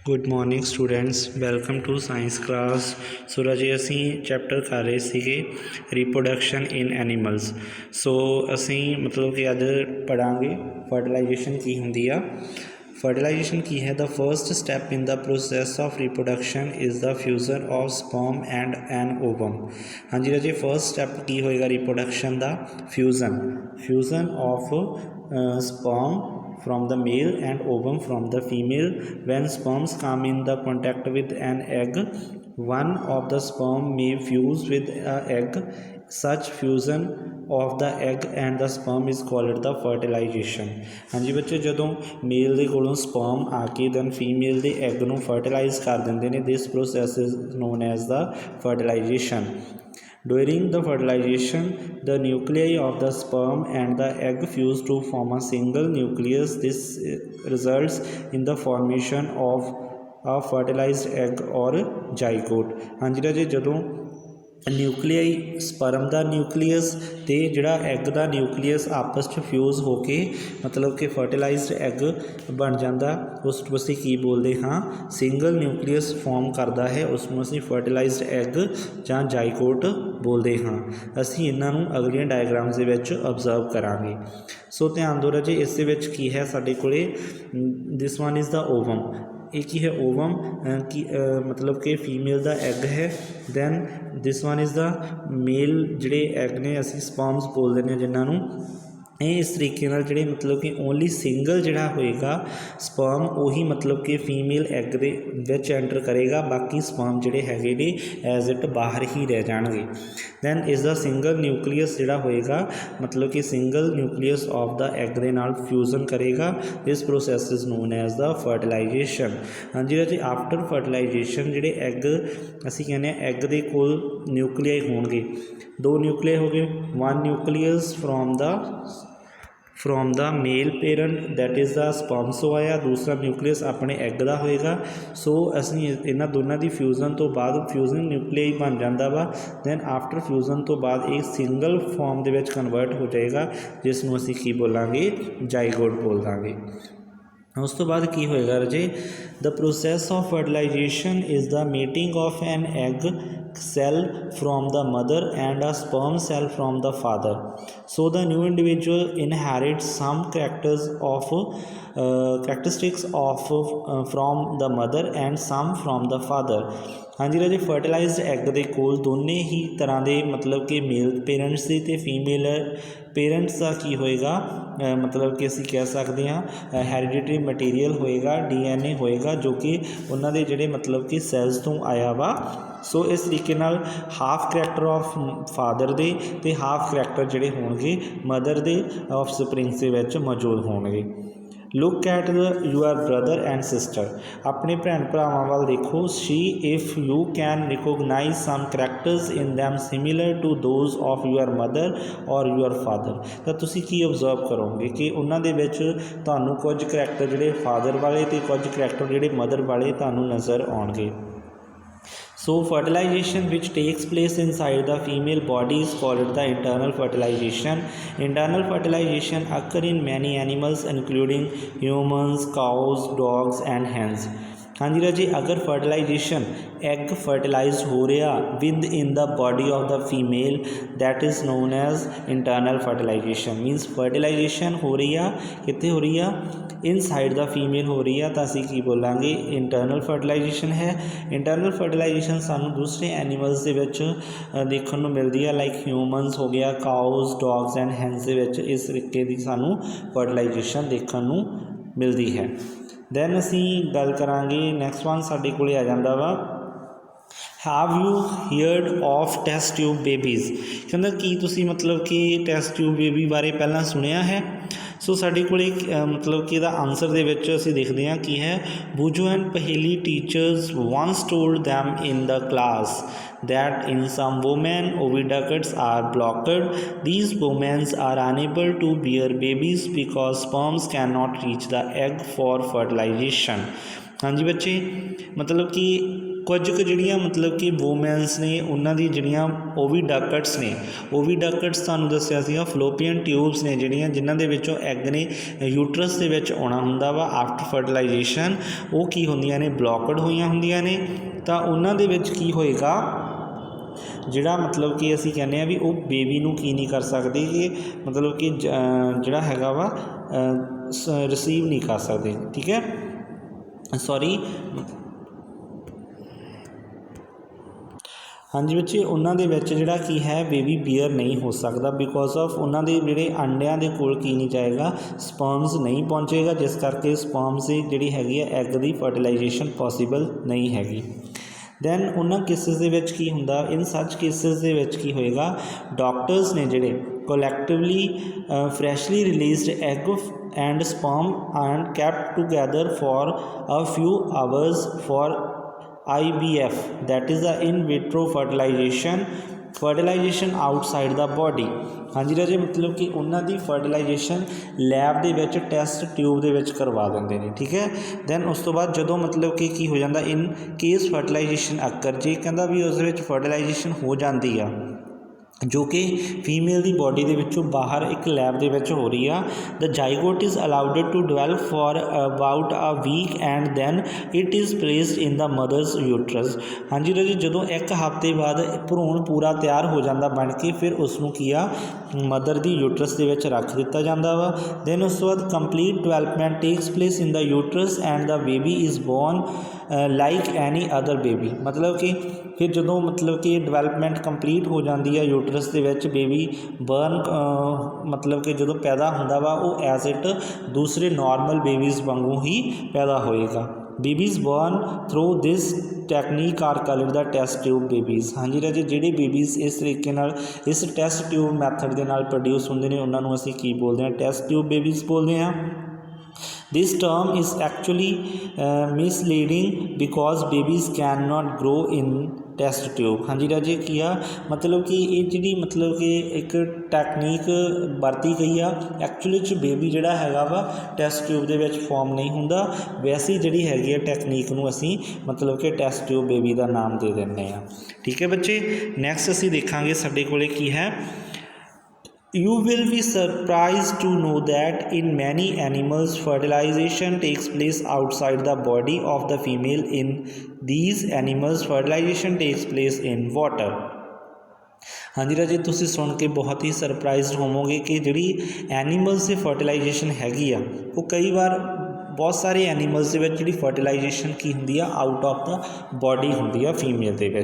Good morning students, welcome to science class. So राजे असी chapter कर रहे थे रिप्रोडक्शन इन एनीमल्स। सो असी मतलब कि अज पढ़ांगे फर्टिलाइजेशन की होंदी आ। फर्टिलाइजेशन की है the first step in the process of reproduction is the fusion of sperm and an ovum. हाँ जी राजे, फर्स्ट स्टैप की होएगा रिप्रोडक्शन का? Fusion of sperm from the male and ovum from the female. When sperms come in the contact with an egg, one of the sperm may fuse with an egg. Such fusion of the egg and the sperm is called the fertilization। हाँ जी बच्चे, जदों mail के कोलों sperm आके then female के egg नूं fertilize कर देंदे ने, this process is known as the fertilization। During the fertilization, the nuclei of the sperm and the egg fuse to form a single nucleus. This results in the formation of a fertilized egg or zygote। हाँ जी राजे, जदों nuclei sperm का nucleus तो जिहड़ा egg का nucleus आपस में fuse होके मतलब कि फर्टिलाइज्ड एग बन जाता, उसको असीं की बोलते हाँ, सिंगल न्यूक्लीयस फॉर्म करता है, उसमें असीं फर्टिलाइज्ड एग जां जाइकोट बोलते हाँ। असीं इन्हां नूं अगलियां डायग्राम्स दे विच ऑब्जर्व करांगे। सो ध्यान दो राजे, इस दे विच की है साडे कोले, this one is the ovum. एक ही है ओवम की मतलब कि फीमेल का एग है। Then this one is the male जिहड़े एग ने असीं स्पर्म्स बोल देने जिन्होंने। ये इस तरीके नाल जिहड़े मतलब कि ओनली सिंगल जिहड़ा होएगा स्पर्म उही मतलब कि फीमेल एग दे विच एंटर करेगा, बाकी स्पर्म जिहड़े हैगे ने एज इट बाहर ही रह जाणगे। Then is the single nucleus जिहड़ा होएगा मतलब कि single nucleus of the egg दे नाल फ्यूजन करेगा। This process is known as the fertilization. हाँ जी राजी, आफ्टर फर्टिलाइजेशन जिहड़े एग असीं कहने एग दे कोल न्यूक्लियाई होणगे, दो न्यूक्लियाई हो गए, one nucleus from the male parent that is the स्पर्म्सो आया, दूसरा न्यूक्लियस अपने एग का होएगा। सो असीं इन्हां दोनों की फ्यूजन तो बाद फ्यूजन न्यूक्लियाई बन जाता वा। दैन आफ्टर फ्यूजन तो बाद एक single form they which convert हो जाएगा, जिसनूं असीं की बोलांगे, जाइगोट बोल दांगे। उस तो बाद की होएगा राजे, the process of fertilization is the mating of an egg cell from the mother and a sperm cell from the father. So the new individual inherits some characteristics of from the mother and some from the father। हाँ जी राजे, fertilised egg के कोल दोनों ही तरह के मतलब कि mail parents की तो फीमेल पेरेंट्स का की होएगा, मतलब कि असीं कह सकते हैं हैरीडिटरी मटीरियल होएगा, DNA होएगा, जो कि उन्होंने जिहड़े मतलब कि सैल्स तो आया वा। सो इस तरीके नाल हाफ करैक्टर ऑफ फादर दे ते हाफ करैक्टर जिहड़े होणगे मदर दे ऑफ स्प्रिंग्स दे विच मौजूद होणगे। Look at your brother and sister, अपने भैन भरावां वाल देखो। See if you can recognise some characters in them similar to those of your mother और यूअर फादर, तो तुसीं की ऑब्जर्व करोगे कि उन्हां दे विच तुहानूं कुछ करैक्टर जिहड़े फादर वाले ते कुछ करैक्टर जिहड़े मदर वाले तुहानूं नज़र आउणगे। So fertilization which takes place inside the female body is called the internal fertilization। Internal fertilization occur in many animals including humans, cows, dogs and hens। हाँ जी राजी, अगर फर्टिलाइजेशन एग फर्टिलाइज हो रहा within the body of the female that is known as internal fertilisation. Means fertilisation हो रही है कितने हो रही है, इन साइड द फीमेल हो रही है, तो असीं की बोलांगे इंटरनल फर्टिलाइजेशन है। इंटरनल फर्टिलाइजेशन सानू दूसरे एनीमल्स दे विच देखण नूं मिलदी है, लाइक ह्यूमनस हो गया, काउज, डॉग्स एंड हैंस दे विच इस तरीके की सानू फर्टिलाइजेशन देखण नूं मिलदी है। दैन असीं गल करांगे नैक्सट वन साडे कोले आ जांदा वा, have you heard of test tube babies. कहंदा की तुसीं मतलब कि टैस्ट ट्यूब बेबी बारे पहलां सुनिया है। सो साडे कोले मतलब कि इहदा आंसर दे विच असीं देखदे हां की है, बूजो एंड पहेली teachers once told them in the class that in some women oviducts are blocked. These women are unable to bear babies because sperms cannot reach the egg for fertilization। हाँ जी बच्चे, मतलब कि कुछ कुछ जिहड़ियां मतलब कि वूमेंस ने उन्हां दी जिहड़ियां ओवीडक्ट्स ने, ओवीडक्ट्स तुहानूं दस्सिया सीगा फ्लोपीअन ट्यूब्स ने जिहड़ियां जिन्हां दे विचों एग ने यूट्रस दे विच आउणा हुंदा वा आफ्टर फर्टिलाइजेशन, वो की हुंदियां ने ब्लॉकड होईयां हुंदियां ने। तां उन्हां दे विच की होएगा जिहड़ा मतलब कि असीं कहने आ भी वो बेबी नूं की नहीं कर सकदे कि मतलब कि जिहड़ा हैगा वा रिसीव नहीं कर सकते, ठीक है सॉरी। हाँ जी बच्चे, उन्होंने विच जिहड़ा की है बेबी बीयर नहीं हो सकता बिकॉज ऑफ उन्होंने जिहड़े अंडियां दे कोल की नहीं जाएगा, स्पर्म्स नहीं पहुँचेगा, जिस करके स्पर्म्स की जिहड़ी हैगी है एग की फर्टिलाइजेशन पॉसीबल नहीं हैगी। दैन उन्होंने केसिस दे विच की हुंदा, इन सच केसिस दे विच की होएगा, डॉक्टर्स ने जिहड़े collectively freshly released egg and sperm and kept together for a few hours for IVF, that is the in vitro fertilization outside the body। हाँ जी राजे, मतलब कि उन्होंने फर्टिलाइजेशन लैब के विच टैसट ट्यूब के विच करवा देंगे ने, ठीक है। दैन उस तो बाद जो मतलब कि की हो जाता इन केस फर्टिलाइजेशन अकर जे कहता भी उस फर्टिलाइजेशन हो जाती है जो कि फीमेल की बॉडी के विचों बाहर एक लैब के विच हो रही है। The zygote is allowed to develop for about a week and then it is placed in the mother's uterus. हाँ जी राजी, जो एक हफ्ते बाद भ्रूण पूरा तैयार हो जाता बन के, फिर उसनों किया मदर की यूट्रस के विच रख दिता जाता वा। दैन उस तो बाद complete development takes place in the uterus and the baby is born like any other baby. मतलब कि फिर जो मतलब कि डिवेलपमेंट कंप्लीट हो जाती है यूट्रस के विच, बेबी बर्न मतलब कि जो पैदा होंदा वा वो एज इट दूसरे नॉर्मल बेबीज़ वांगू ही पैदा होएगा। Babies born through this technique are called the test tube babies. हाँ जी राजे, जिहड़े बेबीज़ इस तरीके नाल इस टेस्ट ट्यूब मैथड के नाल प्रोड्यूस होंदे ने उन्हां नूं असीं की बोलते हैं, टेस्ट ट्यूब बेबीज़ बोलते हैं। This term is actually misleading because babies cannot grow in test tube. हाँ जी राजे, किया मतलब कि ये जी मतलब कि एक टैक्नीक वरती गई आ, एक्चुअली बेबी जिहड़ा हैगा वा टेस्ट ट्यूब के विच फॉर्म नहीं हुंदा, वैसी जिहड़ी हैगी है टैक्नीक नूं असीं मतलब कि टेस्ट ट्यूब बेबी का नाम दे दिंदे आ, ठीक है बच्चे। नैक्सट असीं देखांगे साडे कोले की है। You will be surprised to know that in many animals fertilization takes place outside the body of the female. In these animals fertilization takes place in water। हाँ जी राजे, तुसीं सुन के बहुत ही सरप्राइज होवोगे कि जिहड़ी एनीमल्स की फर्टिलाइजेशन हैगी आ वो कई बार बहुत सारे एनीमल्स के जी फर्टिलाइजेशन की होंगी आउट ऑफ द बॉडी होंगी फीमेल के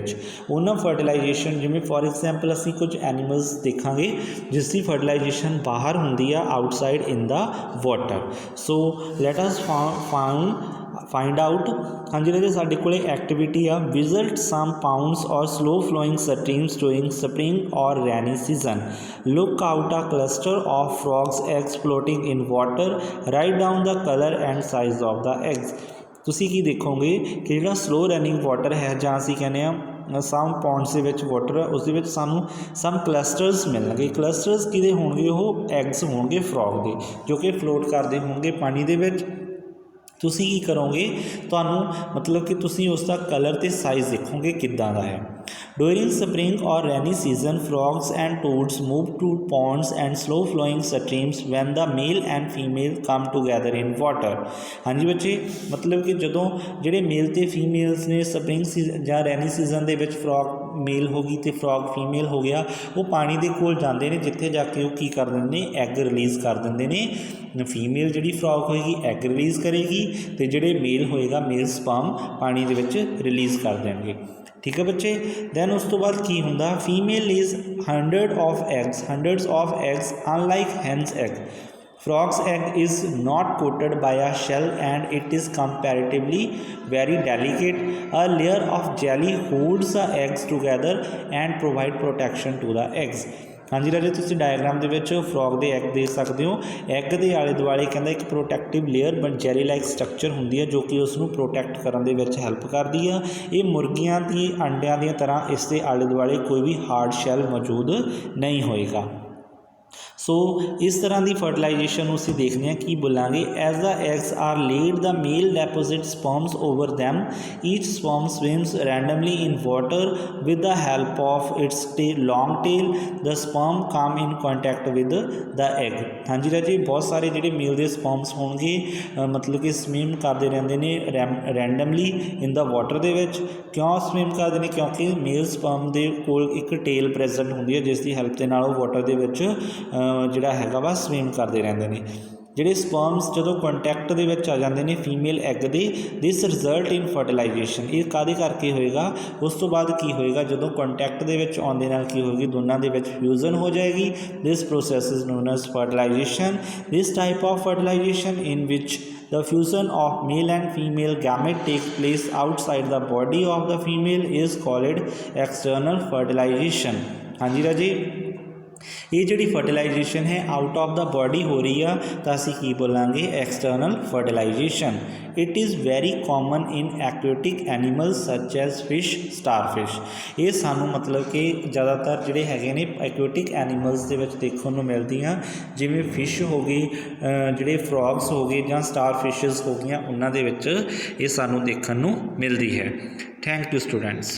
उन्होंने फर्टिलाइजेशन जिमें फॉर एग्जाम्पल असी कुछ एनीमल्स देखा जिसकी फर्टिलाइजेशन बाहर होंगी outside in the water. So let us find out. हाँ जी राजे, साडे कोले एक्टिविटी आ विजिट सम पाउंड्स और slow flowing streams during spring और rainy season. Look out a cluster of frogs eggs floating in water. Write down the colour and size of the eggs. तुसी की देखोगे कि जो स्लो रनिंग वाटर है जहाँ असीं कहने सम पॉन्ड्स के विच वाटर उस सानू सम क्लस्टर्स मिलणगे। क्लस्टर्स किहदे होणगे? वो एग्स होणगे फ्रॉग के जो कि फ्लोट करते होणगे पानी दे विच। तुसी की करोगे तुहानू मतलब कि तुसी उसका कलर ते साइज देखोगे किद्दां दा है। ड्यूरिंग स्प्रिंग और rainy season frogs and toads move to ponds and slow flowing streams when the male and female come together in water. हाँ जी बच्चे, मतलब कि जदों जिहड़े मेल ते फीमेल्स ने स्प्रिंग सीजन जां रैनी सीजन दे विच फ्रॉग मेल हो गई तो फ्रॉग फीमेल हो गया, वो पानी के कोल जाते हैं जिथे जाके वो की कर देंगे एग रिलीज़ कर देंगे ने। फीमेल जी फ्रॉग होएगी एग रिलीज़ करेगी तो जोड़े मेल होएगा मेल स्पर्म पानी के विच रिलीज़ कर देंगे, ठीक है बच्चे। दैन उस तो बाद की हुंदा female lays hundreds of eggs unlike hen's egg. Frog's egg is not coated by a shell and it is comparatively very delicate. A layer of jelly holds the eggs together and provide protection to the eggs। हाँ जी राजे, तुसीं diagram दे विच frog दे egg देख सकते हो। एग के आले दुआले कहंदा एक protective layer but jelly like structure होंदी है जो कि उसनूं प्रोटैक्ट करन दे विच हैल्प करदी है। ये मुर्गियां दी अंडियां दी तरह इस दे आले दुआले कोई भी हार्ड शैल मौजूद नहीं होएगा। ਸੋ ਇਸ ਤਰ੍ਹਾਂ ਦੀ ਫਰਟੀਲਾਈਜੇਸ਼ਨ ਨੂੰ ਅਸੀਂ ਦੇਖਦੇ ਹਾਂ ਕੀ ਬੋਲਾਂਗੇ as the eggs are laid the male deposit sperms over them each sperm swims randomly in water with the help of its long tail the sperm come in contact with the egg। हाँ जी राजी बहुत सारे ਜਿਹੜੇ ਮੇਲ ਦੇ sperms ਹੋਣਗੇ ਮਤਲਬ ਕਿ ਸਵਿਮ ਕਰਦੇ ਰਹਿੰਦੇ ਨੇ ਰੈਂਡਮਲੀ ਇਨ ਦਾ ਵਾਟਰ ਦੇ ਵਿੱਚ। ਕਿਉਂ ਸਵਿਮ ਕਰਦੇ ਨੇ ਕਿਉਂਕਿ ਮੇਲ ਸਪਰਮ ਦੇ ਕੋਲ ਇੱਕ ਟੇਲ ਪ੍ਰੈਜ਼ੈਂਟ ਹੁੰਦੀ ਹੈ ਜਿਸ ਦੀ ਹੈਲਪ ਦੇ ਨਾਲ ਉਹ ਵਾਟਰ ਦੇ ਵਿੱਚ ਜਿਹੜਾ ਹੈਗਾ ਵਾ ਸਵਿਮ ਕਰਦੇ ਰਹਿੰਦੇ ਨੇ। ਜਿਹੜੇ ਸਪਰਮਸ ਜਦੋਂ ਕੰਟੈਕਟ ਦੇ ਵਿੱਚ ਆ ਜਾਂਦੇ ਨੇ ਫੀਮੇਲ ਐਗ ਦੇ ਦਿਸ ਰਿਜ਼ਲਟ ਇਨ ਫਰਟੀਲਾਈਜੇਸ਼ਨ। ਇਹ ਕਾਹਦੇ ਕਰਕੇ ਹੋਏਗਾ ਉਸ ਤੋਂ ਬਾਅਦ ਕੀ ਹੋਏਗਾ ਜਦੋਂ ਕੰਟੈਕਟ ਦੇ ਵਿੱਚ ਆਉਣ ਦੇ ਨਾਲ ਕੀ ਹੋਏਗੀ ਦੋਨਾਂ ਦੇ ਵਿੱਚ ਫਿਊਜ਼ਨ ਹੋ ਜਾਏਗੀ। This process is known as fertilization. This type of fertilization in ਵਿਚ the fusion of male and female gamete takes place outside the body of the female is called external fertilization। हाँ जी राजी ये जी fertilization है out of the body हो रही है तो असी की बोलांगे external fertilization. It is very common in aquatic animals such as fish starfish. ये सानू मतलब कि ज़्यादातर जोड़े है ने एक्वेटिक एनिमल्स के देखने को मिलती हैं जिमें फिश हो गई जोड़े फ्रॉग्स हो गए या स्टारफिशेस हो गई उन्होंने ये सानू देखने को मिलती है। Thank you students.